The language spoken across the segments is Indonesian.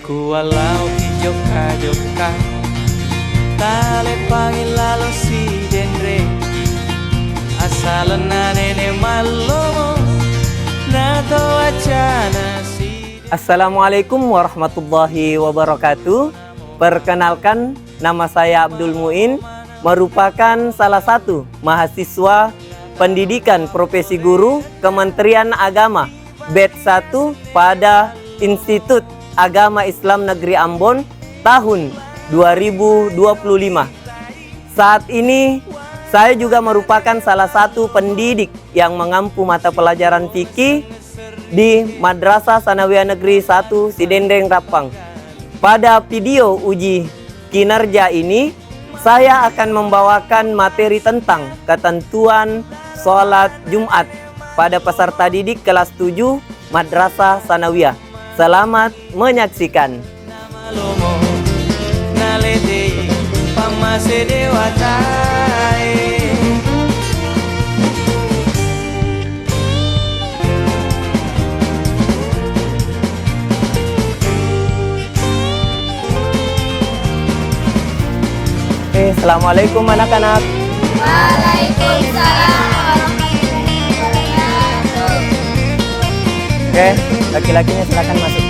Beku walau joka tale pangil lalo si genre asalana nene malomo nato acana si. Assalamualaikum warahmatullahi wabarakatuh. Perkenalkan, nama saya Abdul Muin, merupakan salah satu mahasiswa pendidikan profesi guru Kementerian Agama batch 1 pada Institut Agama Islam Negeri Ambon tahun 2025. Saat ini saya juga merupakan salah satu pendidik yang mengampu mata pelajaran fikih di Madrasah Sanawiyah Negeri 1 Sidendeng Rapang. Pada video uji kinerja ini, saya akan membawakan materi tentang ketentuan sholat Jumat pada peserta didik kelas 7 Madrasah Sanawiyah. Selamat menyaksikan. Assalamualaikum anak-anak. Waalaikumsalam warahmatullahi wabarakatuh. Oke, laki-lakinya silakan masuk.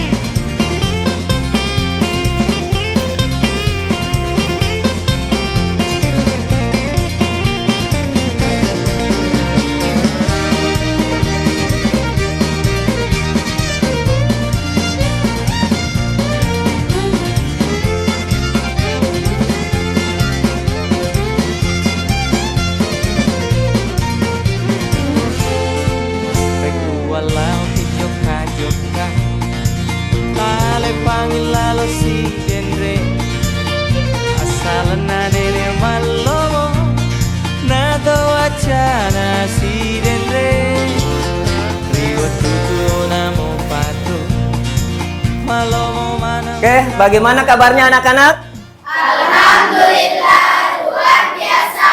Walau joka tale pangil lalo si genre asalana nene malomo nato acana si genre rio tutu namo patu malomo mana. Oke, bagaimana kabarnya anak-anak? Alhamdulillah, luar biasa.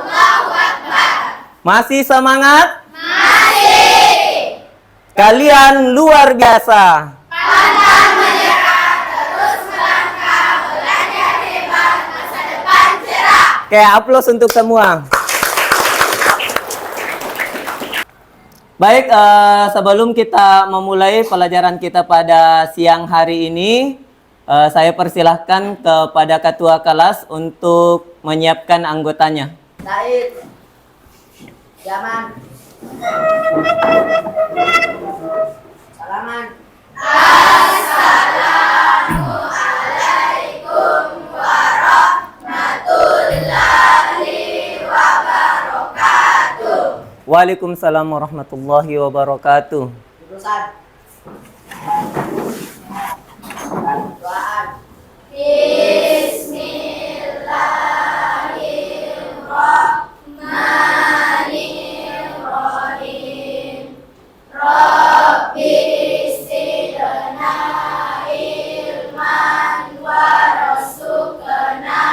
Allahu Akbar. Masih semangat? Masih. Kalian luar biasa. Pantang menyerah, terus melangkah, belajar hebat, masa depan cerah. Oke, aplaus untuk semua. Baik, sebelum kita memulai pelajaran kita pada siang hari ini, saya persilahkan kepada ketua kelas untuk menyiapkan anggotanya. Said, Yaman, Salaman. Assalamualaikum warahmatullahi wabarakatuh. Waalaikumsalam warahmatullahi wabarakatuh. Urusan. Doaan. Bismillahirrahmanirrahim. Rabbi zidna ilman warzuqna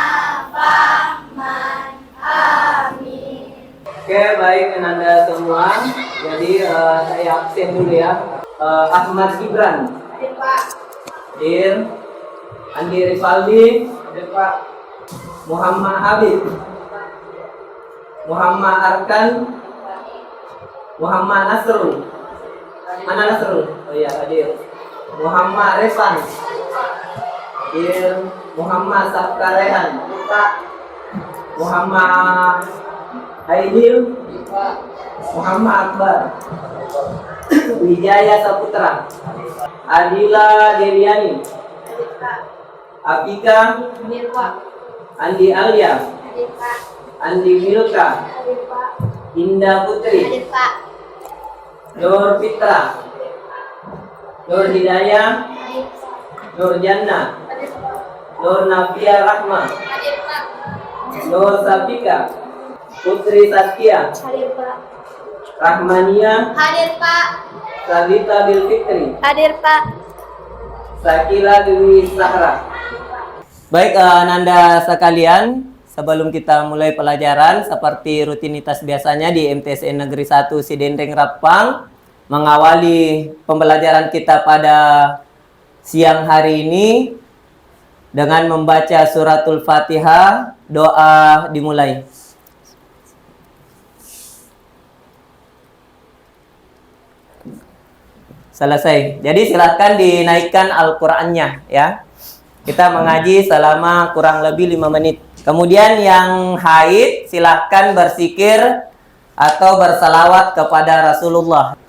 fahman. Amin. Oke, baik Anda semua. Jadi saya absen dulu ya. Ahmad Gibran, Hadir Pak. Hadir. Andi Rivaldi, hadir Pak. Muhammad Habib, Muhammad Arkan, Muhammad Nasrul. Mana Nasrul? Oh iya, hadir. Muhammad Revan, hadir. Muhammad Sabkarehan, Pak. Muhammad Aidil, Muhammad Akbar, Wijaya Saputra, Adila Deliani, Hadir Pak. Apika, Hadir Pak. Andi Alia, Hadir Pak. Andi Milka, Hadir Pak. Indah Putri, Hadir Pak. Nur Fitra, Nur Hidayah, Hadir Pak. Nur Jannah, Hadir Pak. Nur Nafia Rahma, Hadir Pak. Nur Sapika, Putri Saskia, Hadir Pak. Rahmania, Hadir Pak. Sabita Bilfikri, Hadir Pak. Sakila Dewi Sahra. Baik, Nanda sekalian, sebelum kita mulai pelajaran, seperti rutinitas biasanya di MTSN Negeri 1 Sidendeng Rapang, mengawali pembelajaran kita pada siang hari ini dengan membaca suratul Fatihah. Doa dimulai. Selesai. Jadi silakan dinaikkan Al-Qur'annya ya. Kita mengaji selama kurang lebih 5 menit. Kemudian yang haid silahkan berzikir atau bersalawat kepada Rasulullah.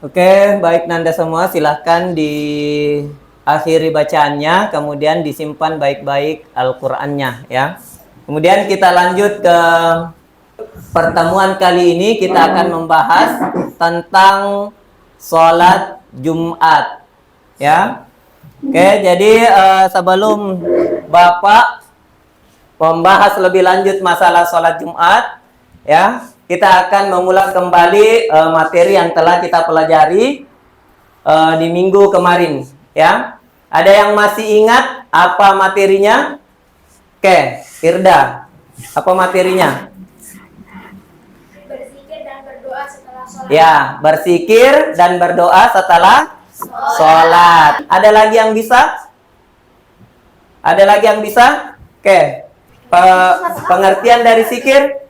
Oke, baik Nanda semua, silahkan diakhiri bacaannya, kemudian disimpan baik-baik Al-Qur'annya ya. Kemudian kita lanjut ke pertemuan kali ini, kita akan membahas tentang sholat Jumat ya. Oke, jadi sebelum Bapak membahas lebih lanjut masalah sholat Jumat ya, kita akan mengulang kembali materi yang telah kita pelajari di minggu kemarin ya. Ada yang masih ingat apa materinya? Oke, Irda, apa materinya? Berzikir dan berdoa setelah sholat. Ya, berzikir dan berdoa setelah sholat. Ada lagi yang bisa? Ada lagi yang bisa? Oke, pengertian dari zikir?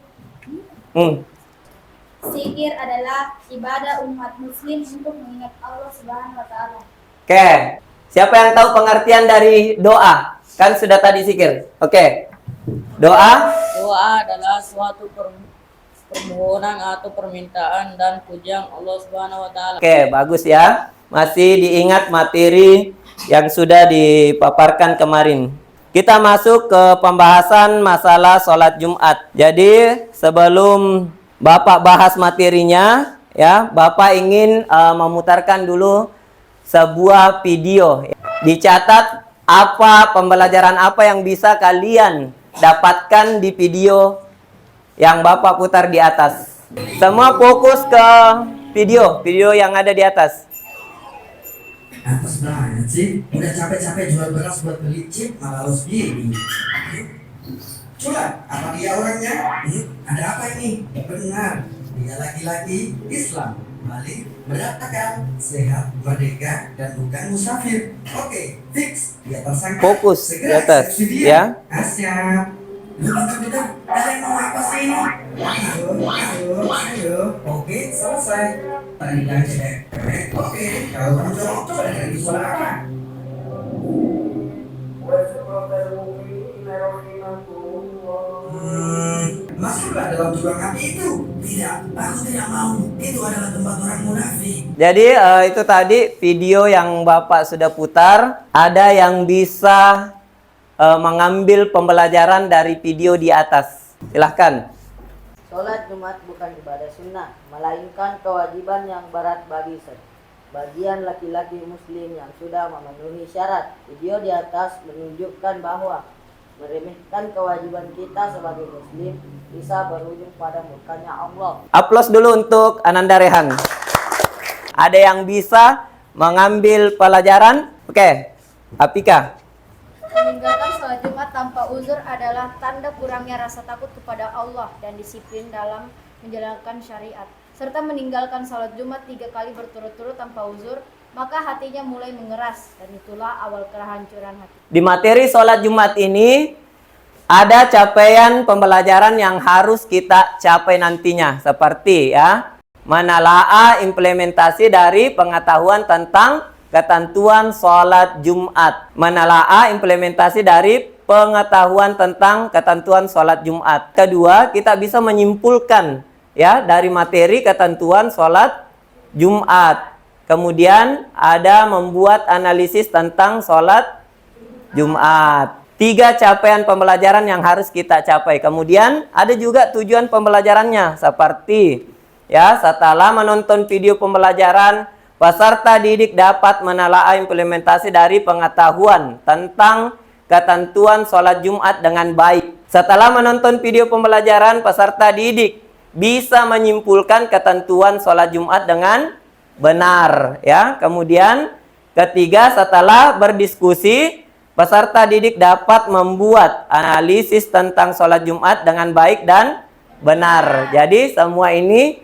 Zikir adalah ibadah umat muslim untuk mengingat Allah Subhanahu wa taala. Oke. Siapa yang tahu pengertian dari doa? Kan sudah tadi zikir. Oke. Doa? Doa adalah suatu permohonan atau permintaan dan pujian Allah Subhanahu wa taala. Oke, bagus ya. Masih diingat materi yang sudah dipaparkan kemarin. Kita masuk ke pembahasan masalah sholat Jumat. Jadi sebelum Bapak bahas materinya, ya, Bapak ingin memutarkan dulu sebuah video. Dicatat apa pembelajaran apa yang bisa kalian dapatkan di video yang Bapak putar di atas. Semua fokus ke video yang ada di atas. Atas banget sih, udah capek-capek jual beras buat beli chip malah lo segini. Coba, apa dia orangnya? Ada apa ini? Benar, dia laki-laki Islam, balik, berantakan, sehat, merdeka, dan bukan musafir. Oke, fix, dia tersangka. Fokus di Segera atas, eksekusi dia. ya. Siap. Bentar, kalian mau apa sih ini? Ayo. Oke, selesai. Tadi dan cedek. Oke, kalau kamu jawab, coba dari suara apa? Masuklah dalam jurang api itu. Tidak, aku tidak mau. Itu adalah tempat orang munafik. Jadi itu tadi video yang Bapak sudah putar. Ada yang bisa mengambil pembelajaran dari video di atas. Silahkan. Sholat Jumat bukan ibadah sunnah, melainkan kewajiban yang berat bagi sebagian laki-laki muslim yang sudah memenuhi syarat. Video di atas menunjukkan bahwa meremehkan kewajiban kita sebagai muslim bisa berujung pada murkanya Allah. Aplaus dulu untuk Ananda Rehan. Ada yang bisa mengambil pelajaran? Oke, Apika. Meninggalkan sholat Jumat tanpa uzur adalah tanda kurangnya rasa takut kepada Allah dan disiplin dalam menjalankan syariat. Serta meninggalkan sholat Jumat 3 kali berturut-turut tanpa uzur, maka hatinya mulai mengeras dan itulah awal kehancuran hati. Di materi sholat Jumat ini ada capaian pembelajaran yang harus kita capai nantinya. Seperti ya, menelaah implementasi dari pengetahuan tentang ketentuan sholat Jumat. Menelaah implementasi dari pengetahuan tentang ketentuan sholat Jumat. Kedua, kita bisa menyimpulkan ya dari materi ketentuan sholat Jumat. Kemudian ada membuat analisis tentang sholat Jumat. 3 capaian pembelajaran yang harus kita capai. Kemudian ada juga tujuan pembelajarannya seperti ya, setelah menonton video pembelajaran, peserta didik dapat menelaah implementasi dari pengetahuan tentang ketentuan sholat Jumat dengan baik. Setelah menonton video pembelajaran, peserta didik bisa menyimpulkan ketentuan sholat Jumat dengan benar, ya. Kemudian ketiga, setelah berdiskusi, peserta didik dapat membuat analisis tentang sholat Jumat dengan baik dan benar. Jadi semua ini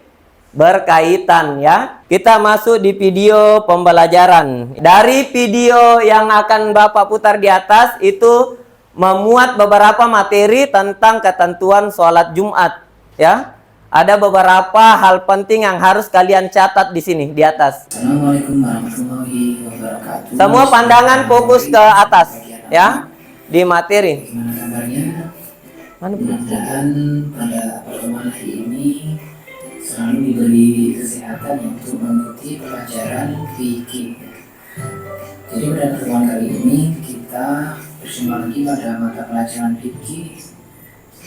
berkaitan, ya. Kita masuk di video pembelajaran. Dari video yang akan Bapak putar di atas itu memuat beberapa materi tentang ketentuan sholat Jumat, ya. Ada beberapa hal penting yang harus kalian catat di sini di atas. Assalamualaikum warahmatullahi wabarakatuh. Semua pandangan fokus ke atas, ya, di materi. Gimana kabarnya? Mana Mudah-mudahan pada pertemuan hari ini selalu diberi kesehatan untuk mengikuti pelajaran fikih. Jadi pada pertemuan kali ini kita bersama lagi pada mata pelajaran fikih,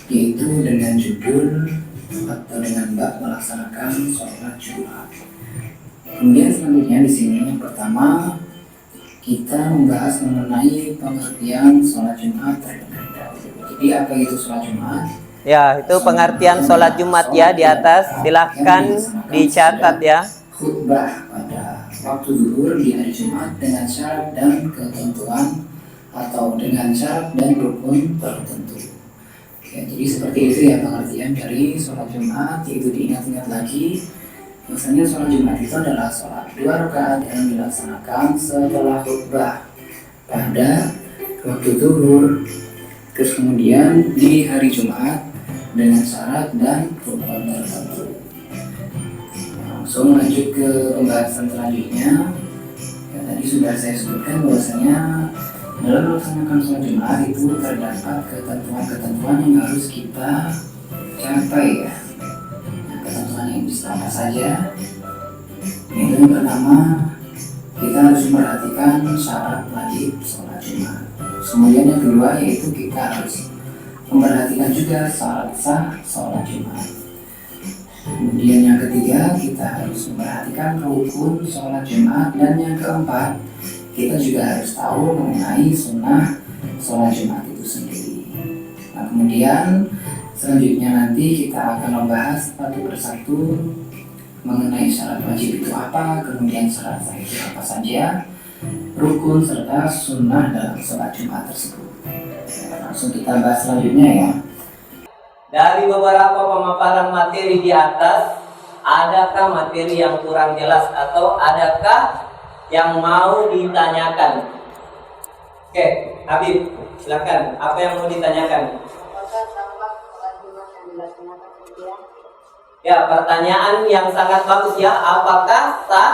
yaitu dengan judul atau dengan bab melaksanakan sholat Jumat. Kemudian selanjutnya di sini yang pertama kita membahas mengenai pengertian sholat Jumat terlebih dahulu. Jadi apa itu sholat Jumat? Ya, itu pengertian sholat Jumat ya di atas. Silahkan dicatat ya. Khutbah pada waktu zuhur di hari Jumat dengan syarat dan ketentuan atau dengan syarat dan rukun tertentu. Ya, jadi seperti itu ya pengertian dari sholat Jumat, yaitu diingat-ingat lagi bahwasanya sholat Jumat itu adalah sholat 2 rakaat yang dilaksanakan setelah khutbah pada waktu zuhur, terus kemudian di hari Jumat dengan syarat dan rukun tertentu. Langsung lanjut ke pembahasan selanjutnya. Ya, tadi sudah saya sebutkan bahwasanya dalam melaksanakan sholat Jumat itu terdapat ketentuan-ketentuan yang harus kita capai ya. Ketentuan yang bisa apa saja? Yang pertama, kita harus memperhatikan syarat wajib sholat Jumat. Kemudian yang kedua yaitu kita harus memperhatikan juga syarat sah sholat Jumat. Kemudian yang ketiga, kita harus memperhatikan rukun sholat Jumat. Dan yang keempat, kita juga harus tahu mengenai sunnah sholat Jumat itu sendiri. Nah, kemudian selanjutnya nanti kita akan membahas satu persatu mengenai syarat wajib itu apa, kemudian syarat sah itu apa saja, rukun serta sunnah dalam sholat Jumat tersebut. Langsung kita bahas selanjutnya ya. Dari beberapa pemaparan materi di atas, adakah materi yang kurang jelas atau adakah yang mau ditanyakan? Oke, Habib, silakan. Apa yang mau ditanyakan? Apakah tampak sholat Jumat yang dilaksanakan sendirian? Ya, pertanyaan yang sangat bagus ya. Apakah sah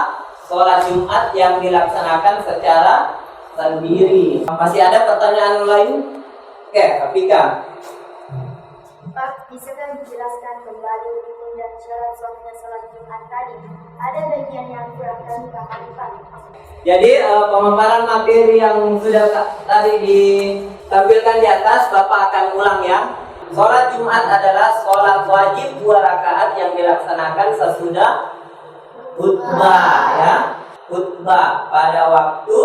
sholat Jumat yang dilaksanakan secara sendiri? Masih ada pertanyaan lain? Oke, Afika. Pak, bisakah dijelaskan kembali rukun dan syarat sahnya sholat Jumat tadi? Ada bagian yang kurang kami pahami, Pak. Jadi pemaparan materi yang sudah tadi ditampilkan di atas, Bapak akan ulang ya. Sholat Jumat adalah sholat wajib 2 rakaat yang dilaksanakan sesudah khutbah ya. Khutbah pada waktu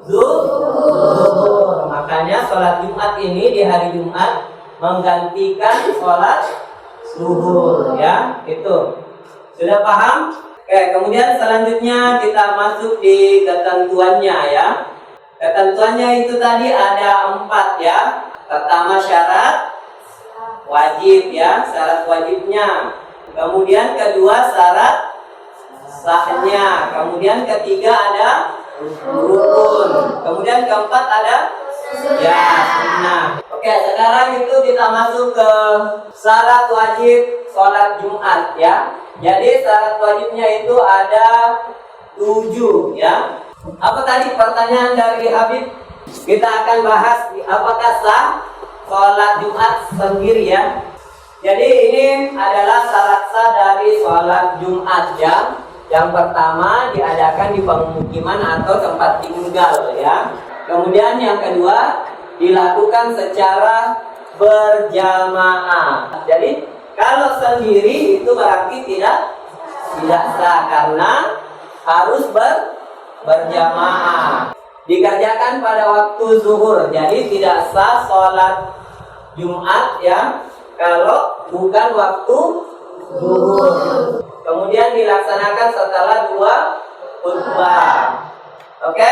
zuhur. Makanya sholat Jumat ini di hari Jumat menggantikan sholat zuhur ya. Itu sudah paham? Oke, kemudian selanjutnya kita masuk di ketentuannya ya. Ketentuannya itu tadi ada 4 ya. Pertama syarat wajib ya, syarat wajibnya. Kemudian kedua syarat sahnya. Kemudian ketiga ada rukun. Kemudian keempat ada ya sunnah. Oke, sekarang itu kita masuk ke syarat wajib sholat Jumat ya. Jadi syarat wajibnya itu ada 7 ya. Apa tadi pertanyaan dari Habib? Kita akan bahas apakah sah sholat Jumat sendiri ya. Jadi ini adalah syarat sah dari sholat Jumat ya. Yang pertama diadakan di pemukiman atau tempat tinggal ya. Kemudian yang kedua dilakukan secara berjamaah. Jadi Kalau sendiri itu berarti tidak sah karena harus berjamaah. Dikerjakan pada waktu zuhur, jadi tidak sah sholat Jumat ya kalau bukan waktu zuhur. Kemudian dilaksanakan setelah 2 khutbah. Oke?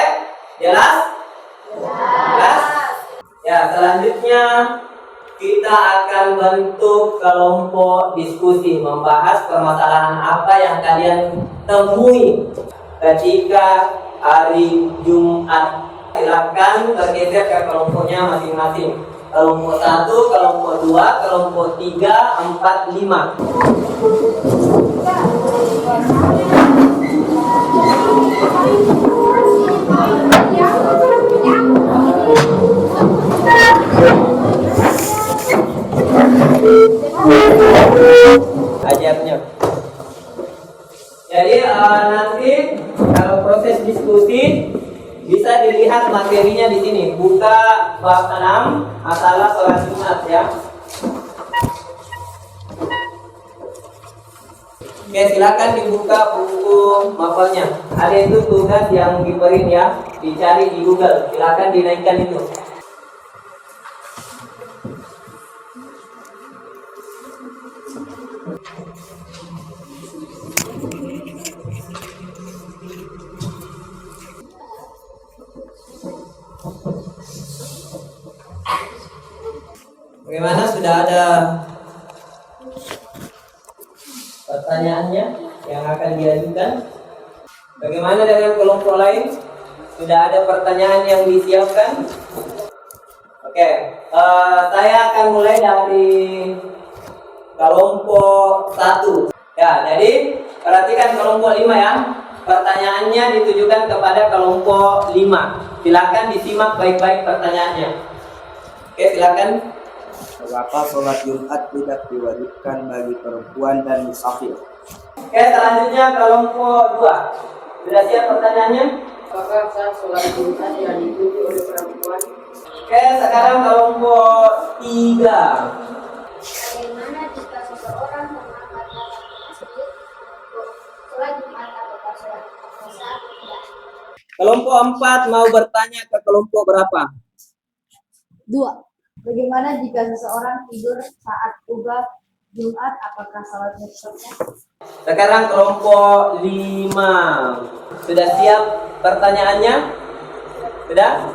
Jelas? Jelas? Ya, selanjutnya kita akan bentuk kelompok diskusi membahas permasalahan apa yang kalian temui ketika hari Jumat. Silakan bergeser ke kelompoknya masing-masing. Kelompok 1, kelompok 2, kelompok 3, 4, 5. Ajarnya. Jadi nanti kalau proses diskusi bisa dilihat materinya di sini. Buka bab 6 masalah sholat Jumat ya. Oke, silakan dibuka buku mapelnya. Ada itu tugas yang diberi ya, dicari di Google. Silakan dinaikkan itu. Bagaimana, sudah ada pertanyaannya yang akan diajukan? Bagaimana dengan kelompok lain? Sudah ada pertanyaan yang disiapkan? Oke, saya akan mulai dari kelompok 1. Ya, jadi perhatikan kelompok 5 ya. Pertanyaannya ditujukan kepada kelompok 5. Silakan disimak baik-baik pertanyaannya. Oke, silakan. Mengapa sholat Jumat tidak diwajibkan bagi perempuan dan musafir? Oke, selanjutnya kelompok 2. Sudah siap pertanyaannya? Apakah saat sholat Jumat yang diikuti oleh perempuan? Oke, sekarang kelompok 3. Bagaimana jika seseorang mengangkat anak masjid untuk sholat Jumat atau sholat asar tidak? Kelompok 4 mau bertanya ke kelompok berapa? 2. Bagaimana jika seseorang tidur saat khutbah Jumat, apakah salatnya sah? Sekarang kelompok 5. Sudah siap pertanyaannya? Sudah?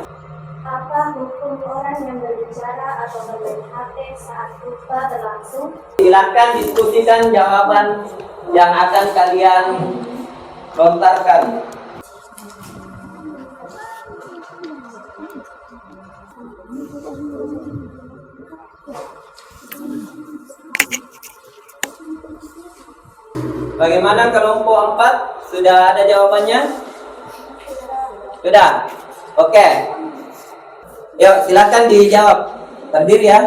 Apa hukum orang yang berbicara atau bermain HP saat khutbah berlangsung? Silakan diskusikan jawaban yang akan kalian lontarkan. Bagaimana kelompok 4? Sudah ada jawabannya? Sudah? Oke. Yuk, silakan dijawab. Terdiri ya.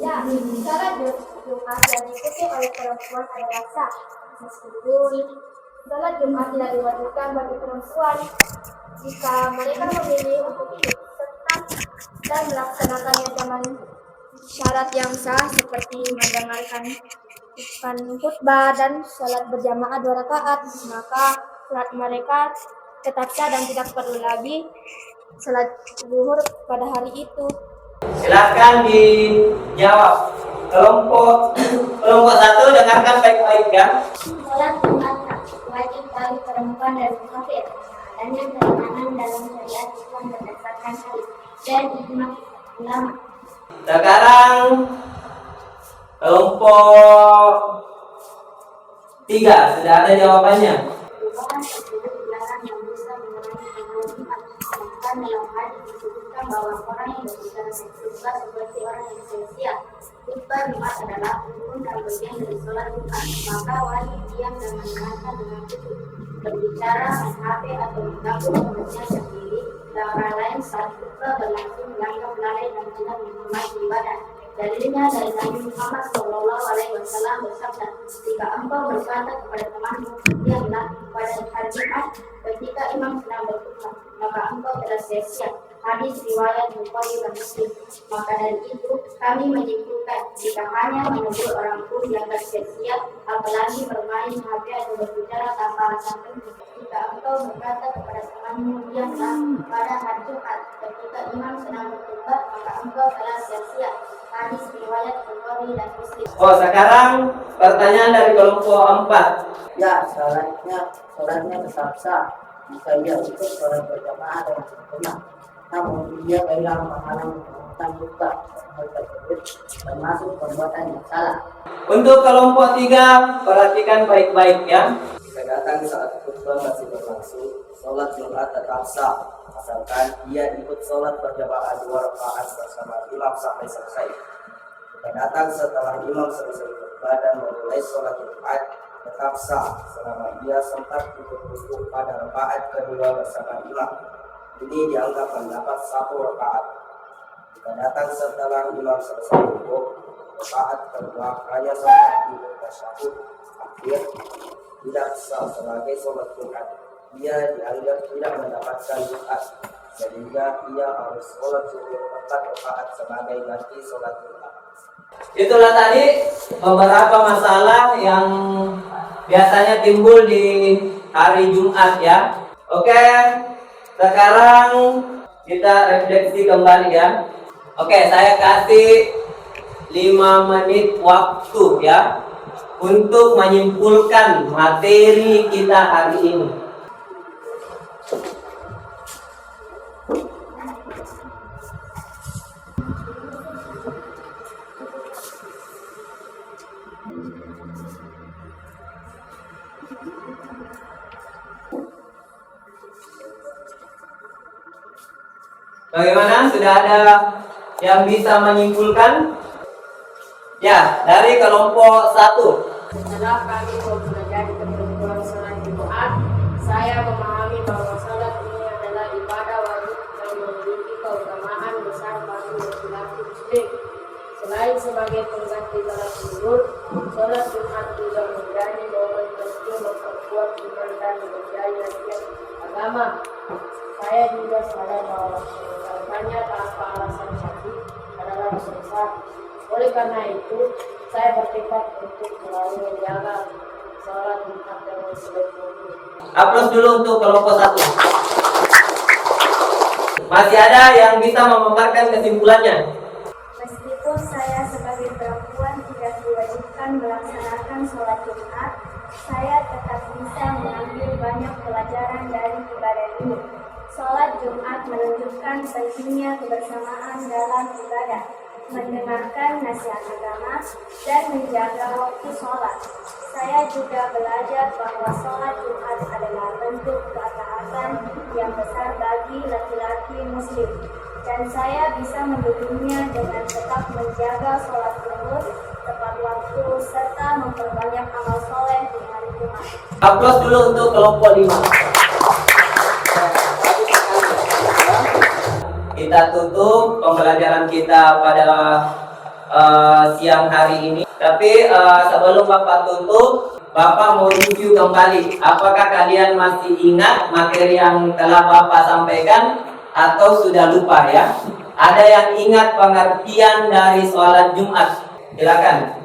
Ya, salat Jumat yang diikuti oleh perempuan adalah sah. Meskipun salat Jumat tidak diwajibkan bagi perempuan, jika mereka memilih untuk hidup tetap dan melaksanakannya dengan syarat yang sah seperti mendengarkan khutbah dan sholat berjamaah 2 rakaat, maka sholat mereka tetap sah dan tidak perlu lagi sholat zuhur pada hari itu. Silakan dijawab. Kelompok 1 dengarkan baik-baik ya. Sholat Jumat wajib bagi perempuan dan musafir. Adanya keringanan dalam syariat Islam berdasarkan hadis dan ijma ulama. Sekarang kelompok 3 sudah ada jawabannya. Perubahan tersebut dilarang yang bisa mengurangi ibadah Jumat. Bahkan dalam hadis disebutkan bahwa orang yang berbicara khutbah seperti orang yang sia-sia. Khutbah Jumat adalah rukun dan bagian dari sholat Jumat. Maka wajib diam dan mendengarkan dengan khusyuk. Berbicara, main HP atau mengganggu temannya sendiri dan orang lain saat khutbah berlangsung menganggap lalai dan tidak menghormati ibadah. Dalilnya dari Nabi Muhammad SAW bersabda, jika engkau berkata kepada temanmu, diamlah pada hari Jumat ketika imam sedang berkhutbah, maka engkau telah sia-sia. Hadis riwayat Bukhari dan Muslim. Maka dari itu kami menyimpulkan jika hanya menegur orang pun dianggap sia-sia, apalagi bermain HP atau berbicara tanpa alasan penting. Jika engkau berkata kepada temanmu diamlah pada hari Jumat ketika imam sedang berkhutbah, maka engkau telah sia-sia. Hadis riwayat Bukhari dan Muslim. Oh, sekarang pertanyaan dari kelompok 4. Ya, sholatnya tetap sah jika ia ikut sholat berjamaah dengan sempurna. Namun dia kehilangan pahala melakukan buka hal tersebut termasuk perbuatan yang salah. Untuk kelompok 3, perhatikan baik-baik ya. Jika datang saat khutbah masih berlangsung, sholat Jumat tetap sah, asalkan dia ikut sholat berjamaah 2 rakaat bersama imam sampai selesai. Jika datang setelah imam selesai khutbah dan memulai sholat Jumat, tetap sah selama dia sempat ikut rukuk pada rakaat kedua bersama imam. Ini dianggap mendapat 1 rakaat. Jika datang setelah imam selesai rukuk, rakaat kedua hanya sempat ikut tasyahud akhir, tidak sah sebagai sholat Jumat. Dia dianggap tidak mendapatkan Jumat, sehingga ia harus sholat zuhur 4 rakaat sebagai ganti sholat Jumat. Itulah tadi beberapa masalah yang biasanya timbul di hari Jumat ya. Oke, sekarang kita refleksi kembali ya. Oke, saya kasih 5 menit waktu ya untuk menyimpulkan materi kita hari ini. Bagaimana? Sudah ada yang bisa menyimpulkan? Ya, dari kelompok 1. Setelah kami mempelajari ketentuan sholat Jumat, saya memahami bahwa sholat ini adalah ibadah wajib yang memiliki keutamaan besar bagi laki-laki muslim. Selain sebagai pengganti sholat zuhur, sholat Jumat juga menjadi momen penting memperkuat iman dan menjadi agama. Saya juga sadar bahwa meninggalkannya tanpa alasan syar'i adalah dosa. Oleh karena itu, saya bertekad untuk selalu menjaga sholat Jumat dengan sebaik mungkin. Aplaus dulu untuk kelompok 1. Masih ada yang bisa memaparkan kesimpulannya? Meskipun saya sebagai perempuan tidak diwajibkan melaksanakan sholat Jumat, saya tetap bisa mengambil banyak pelajaran dari ibadah ini. Sholat Jumat menunjukkan pentingnya kebersamaan dalam ibadah, mendengarkan nasihat agama, dan menjaga waktu sholat. Saya juga belajar bahwa sholat Jumat adalah bentuk ketaatan yang besar bagi laki-laki muslim, dan saya bisa mendukungnya dengan tetap menjaga sholat zuhur tepat waktu serta memperbanyak amal soleh di hari Jumat. Aplaus dulu untuk kelompok 5. Kita tutup pembelajaran kita pada siang hari ini. Tapi sebelum Bapak tutup, Bapak mau review kembali. Apakah kalian masih ingat materi yang telah Bapak sampaikan atau sudah lupa ya? Ada yang ingat pengertian dari sholat Jumat? Silakan.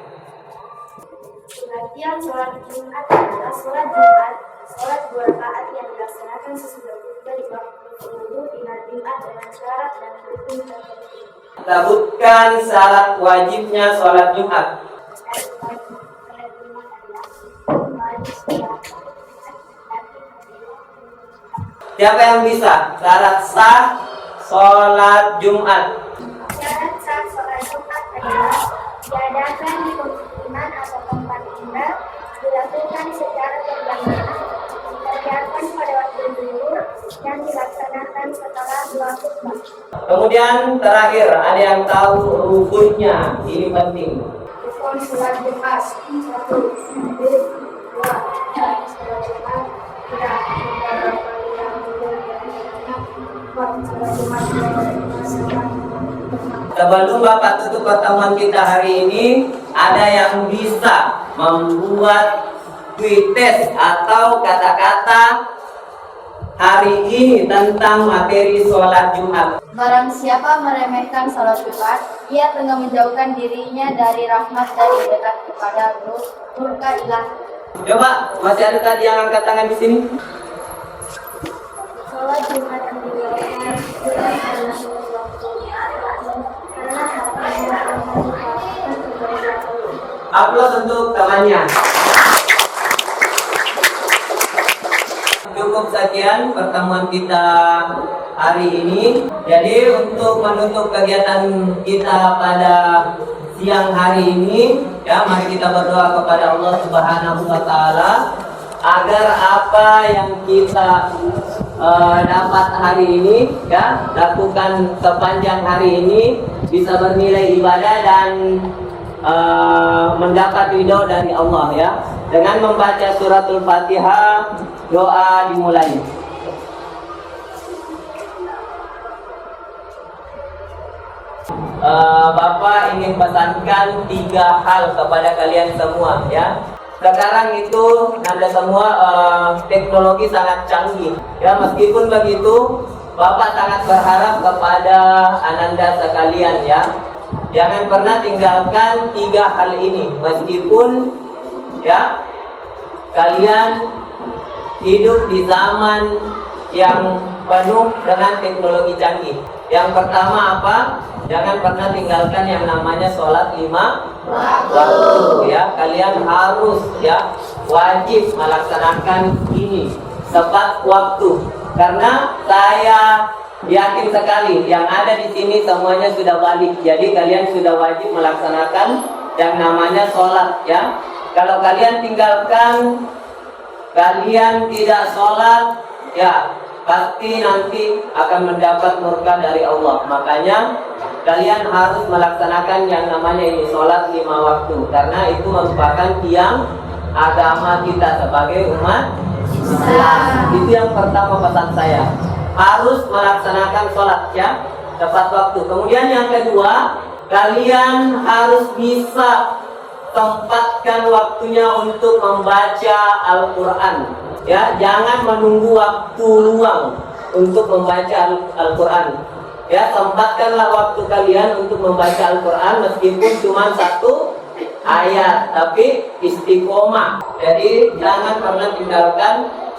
Pengertian sholat Jumat adalah sholat Jumat, sholat 2 rakaat yang dilaksanakan sesudah khutbah di waktu tertentu di hari Jumat dengan syarat dan rukun tertentu. Sebutkan syarat wajibnya sholat Jumat. Siapa yang bisa? Syarat sah sholat Jumat. Syarat sah sholat Jumat adalah diadakan di pemukiman atau tempat tinggal, dilakukan secara berjamaah, dikerjakan pada waktu zuhur, dan dilaksanakan setelah 2 khutbah. Kemudian terakhir, ada yang tahu rukunnya? Ini penting. Rukun sholat Jumat 1, 2, sholat Jumat tidak Sebelum Bapak tutup pertemuan kita hari ini, ada yang bisa membuat quiz test atau kata-kata hari ini tentang materi sholat Jumat. Barang siapa meremehkan salat Jumat, ia tengah menjauhkan dirinya dari rahmat dan dekat kepada murka ilahi. Coba, masih ada tadi yang angkat tangan di sini? Salat Jumat yang dilakukan bukan karena waktunya, karena hatinya Upload untuk temannya. Cukup sekian pertemuan kita hari ini. Jadi untuk menutup kegiatan kita pada siang hari ini, ya mari kita berdoa kepada Allah Subhanahu wa taala agar apa yang kita dapat hari ini, ya lakukan sepanjang hari ini bisa bernilai ibadah dan mendapat ridho dari Allah, ya. Dengan membaca suratul Fatihah, doa dimulai. Bapak ingin pesankan 3 hal kepada kalian semua, ya. Sekarang itu Anda semua teknologi sangat canggih, ya. Meskipun begitu, Bapak sangat berharap kepada Ananda sekalian, ya. Jangan pernah tinggalkan 3 hal ini, meskipun ya kalian hidup di zaman yang penuh dengan teknologi canggih. Yang pertama apa? Jangan pernah tinggalkan yang namanya sholat 5 waktu, ya. Kalian harus, ya, wajib melaksanakan ini tepat waktu. Karena saya yakin sekali yang ada di sini semuanya sudah balik. Jadi kalian sudah wajib melaksanakan yang namanya sholat, ya. Kalau kalian tinggalkan, kalian tidak sholat, ya pasti nanti akan mendapat murka dari Allah. Makanya kalian harus melaksanakan yang namanya ini sholat 5 waktu, karena itu merupakan tiang agama kita sebagai umat Islam. Itu yang pertama pesan saya, harus melaksanakan sholat, ya tepat waktu. Kemudian yang kedua, kalian harus bisa tempatkan waktunya untuk membaca Al-Quran, ya. Jangan menunggu waktu luang untuk membaca Al-Quran, ya. Tempatkanlah waktu kalian untuk membaca Al-Quran, meskipun cuma 1 ayat, tapi istiqomah. Jadi jangan pernah tinggalkan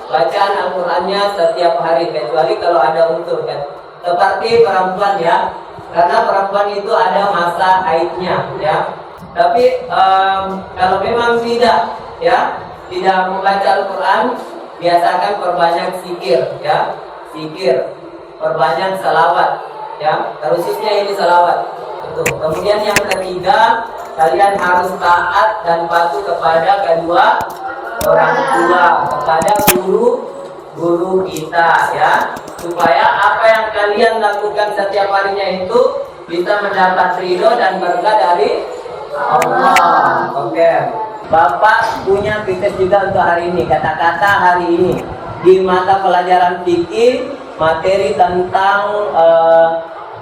bacaan Al-Qurannya setiap hari, kecuali kalau ada unsur, kan. Seperti perempuan, ya, karena perempuan itu ada masa haidnya, ya. Tapi kalau memang tidak, ya, tidak membaca Al-Quran, biasakan perbanyak zikir, ya, zikir, perbanyak salawat, ya, khususnya ini salawat. Itu. Kemudian yang ketiga, kalian harus taat dan patuh kepada kedua orang tua, kepada guru kita, ya, supaya apa yang kalian lakukan setiap harinya itu bisa mendapat ridho dan berkah dari Allah. Oke. Bapak punya kritis juga untuk hari ini. Kata-kata hari ini di mata pelajaran fikih, materi tentang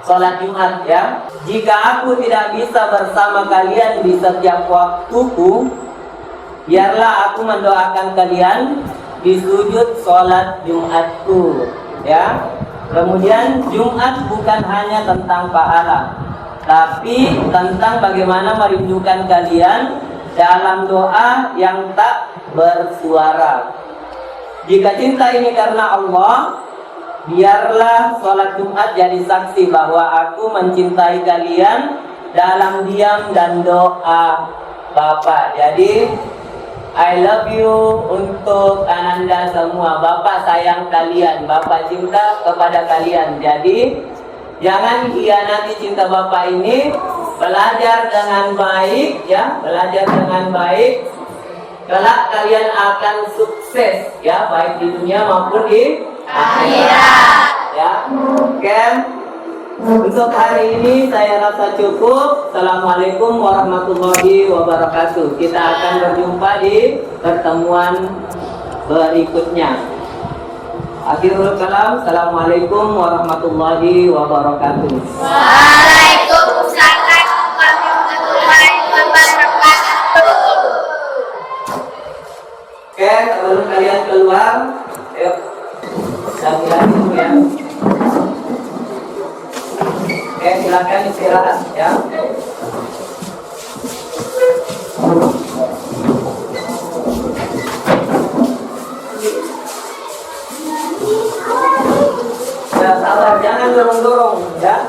sholat Jumat, ya. Jika aku tidak bisa bersama kalian di setiap waktuku, biarlah aku mendoakan kalian di sujud sholat Jumatku, ya. Kemudian Jumat bukan hanya tentang pahala, tapi tentang bagaimana merindukan kalian dalam doa yang tak bersuara. Jika cinta ini karena Allah, biarlah sholat Jumat jadi saksi bahwa aku mencintai kalian dalam diam dan doa Bapak. Jadi I love you untuk Ananda semua. Bapak sayang kalian, Bapak cinta kepada kalian. Jadi jangan hianati cinta Bapak ini. Belajar dengan baik, ya, belajar dengan baik. Kelak kalian akan sukses, ya, baik di dunia maupun di akhirat, ya. Oke. Untuk hari ini saya rasa cukup. Assalamualaikum warahmatullahi wabarakatuh. Kita akan berjumpa di pertemuan berikutnya. Akhirul kalam. Assalamualaikum warahmatullahi wabarakatuh. Waalaikumsalam warahmatullahi wabarakatuh. Oke, sebelum kalian keluar, yuk. Ya, sabar, jangan dorong-dorong ya.